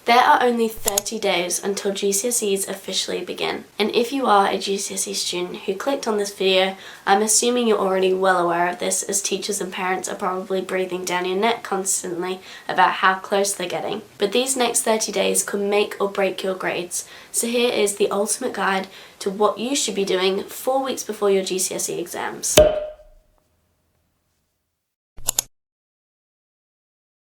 There are only 30 days until GCSEs officially begin, and if you are a GCSE student who clicked on this video, I'm assuming you're already well aware of this, as teachers and parents are probably breathing down your neck constantly about how close they're getting. But these next 30 days could make or break your grades, so here is the ultimate guide to what you should be doing 4 weeks before your GCSE exams.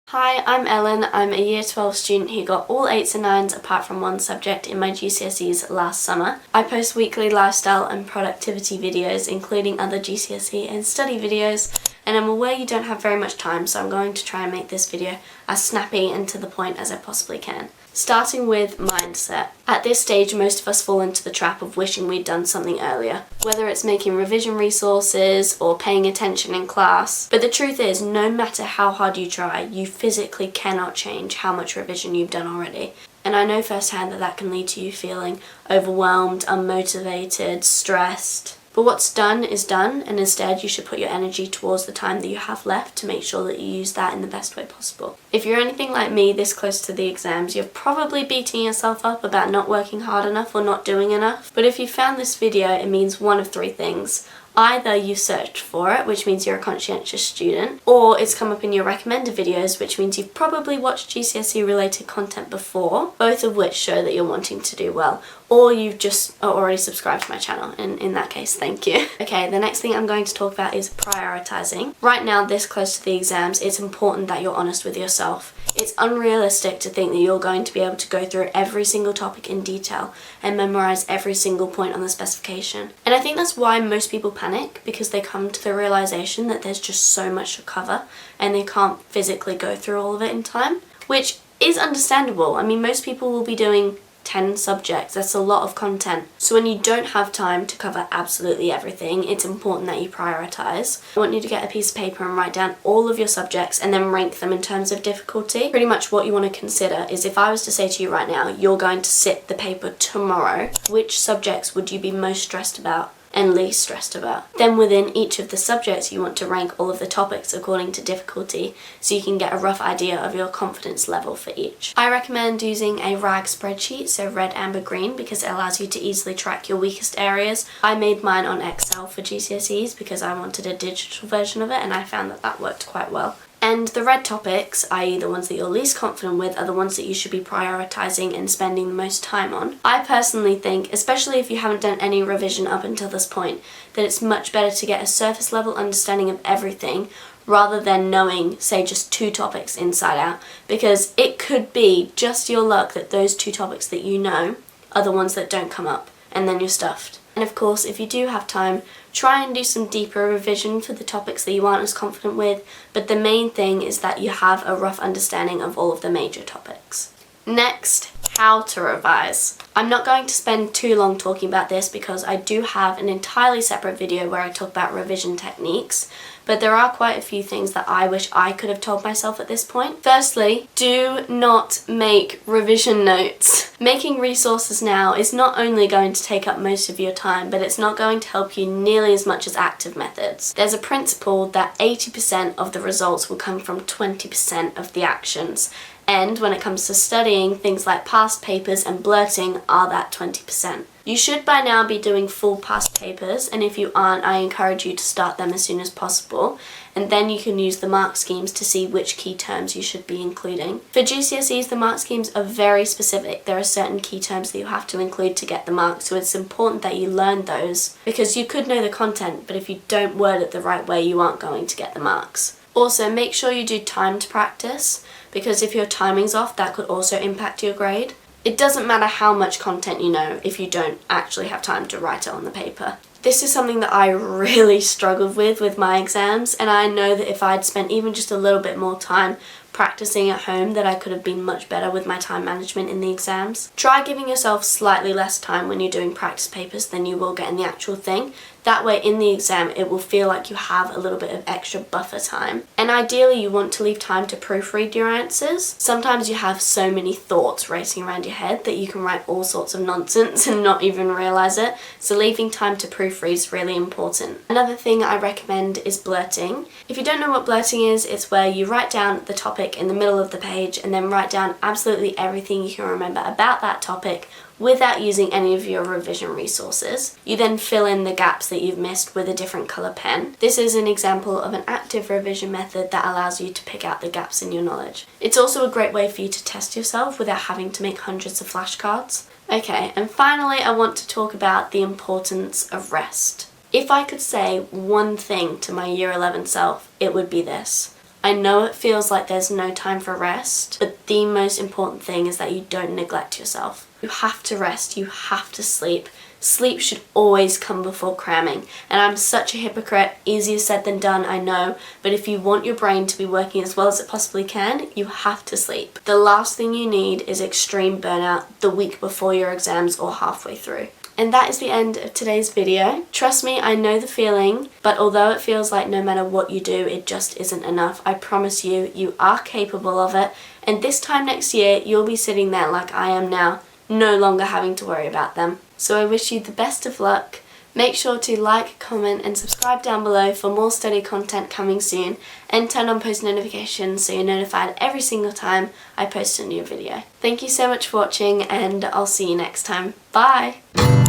Hi, I'm Ellen. I'm a Year 12 student who got all 8s and 9s apart from one subject in my GCSEs last summer. I post weekly lifestyle and productivity videos, including other GCSE and study videos, and I'm aware you don't have very much time, so I'm going to try and make this video as snappy and to the point as I possibly can. Starting with mindset. At this stage, most of us fall into the trap of wishing we'd done something earlier, whether it's making revision resources or paying attention in class. But the truth is, no matter how hard you try, you physically cannot change how much revision you've done already. And I know firsthand that that can lead to you feeling overwhelmed, unmotivated, stressed. But what's done is done, and instead you should put your energy towards the time that you have left to make sure that you use that in the best way possible. If you're anything like me this close to the exams, you're probably beating yourself up about not working hard enough or not doing enough. But if you found this video, it means one of three things. Either you searched for it, which means you're a conscientious student, or it's come up in your recommended videos, which means you've probably watched GCSE related content before, both of which show that you're wanting to do well, or you've just already subscribed to my channel, and in that case, thank you. Okay, the next thing I'm going to talk about is prioritizing. Right now, this close to the exams, it's important that you're honest with yourself. It's unrealistic to think that you're going to be able to go through every single topic in detail and memorize every single point on the specification. And I think that's why most people panic, because they come to the realization that there's just so much to cover and they can't physically go through all of it in time, which is understandable. I mean, most people will be doing 10 subjects. That's a lot of content. So when you don't have time to cover absolutely everything, it's important that you prioritize. I want you to get a piece of paper and write down all of your subjects and then rank them in terms of difficulty. Pretty much what you want to consider is, if I was to say to you right now, you're going to sit the paper tomorrow, which subjects would you be most stressed about and least stressed about? Then within each of the subjects, you want to rank all of the topics according to difficulty, so you can get a rough idea of your confidence level for each. I recommend using a RAG spreadsheet, so red, amber, green, because it allows you to easily track your weakest areas. I made mine on Excel for GCSEs because I wanted a digital version of it, and I found that that worked quite well. And the red topics, i.e. the ones that you're least confident with, are the ones that you should be prioritizing and spending the most time on. I personally think, especially if you haven't done any revision up until this point, that it's much better to get a surface level understanding of everything rather than knowing, say, just 2 topics inside out, because it could be just your luck that those 2 topics that you know are the ones that don't come up, and then you're stuffed. And of course, if you do have time, try and do some deeper revision for the topics that you aren't as confident with, but the main thing is that you have a rough understanding of all of the major topics. Next, how to revise. I'm not going to spend too long talking about this because I do have an entirely separate video where I talk about revision techniques, but there are quite a few things that I wish I could have told myself at this point. Firstly, do not make revision notes. Making resources now is not only going to take up most of your time, but it's not going to help you nearly as much as active methods. There's a principle that 80% of the results will come from 20% of the actions. And when it comes to studying, things like past papers and blurting are that 20%. You should by now be doing full past papers, and if you aren't, I encourage you to start them as soon as possible, and then you can use the mark schemes to see which key terms you should be including. For GCSEs, the mark schemes are very specific. There are certain key terms that you have to include to get the mark, so it's important that you learn those, because you could know the content, but if you don't word it the right way, you aren't going to get the marks. Also, make sure you do timed practice, because if your timing's off, that could also impact your grade. It doesn't matter how much content you know if you don't actually have time to write it on the paper. This is something that I really struggled with my exams, and I know that if I'd spent even just a little bit more time practicing at home, that I could have been much better with my time management in the exams. Try giving yourself slightly less time when you're doing practice papers than you will get in the actual thing. That way in the exam it will feel like you have a little bit of extra buffer time. And ideally you want to leave time to proofread your answers. Sometimes you have so many thoughts racing around your head that you can write all sorts of nonsense and not even realise it, so leaving time to proofread is really important. Another thing I recommend is blurting. If you don't know what blurting is, it's where you write down the topic topic in the middle of the page and then write down absolutely everything you can remember about that topic without using any of your revision resources. You then fill in the gaps that you've missed with a different colour pen. This is an example of an active revision method that allows you to pick out the gaps in your knowledge. It's also a great way for you to test yourself without having to make hundreds of flashcards. Okay, and finally I want to talk about the importance of rest. If I could say one thing to my Year 11 self, it would be this. I know it feels like there's no time for rest, but the most important thing is that you don't neglect yourself. You have to rest, you have to sleep. Sleep should always come before cramming. And I'm such a hypocrite, easier said than done, I know, but if you want your brain to be working as well as it possibly can, you have to sleep. The last thing you need is extreme burnout the week before your exams or halfway through. And that is the end of today's video. Trust me, I know the feeling, but although it feels like no matter what you do, it just isn't enough, I promise you, you are capable of it. And this time next year, you'll be sitting there like I am now, no longer having to worry about them. So I wish you the best of luck. Make sure to like, comment and subscribe down below for more study content coming soon, and turn on post notifications so you're notified every single time I post a new video. Thank you so much for watching, and I'll see you next time. Bye!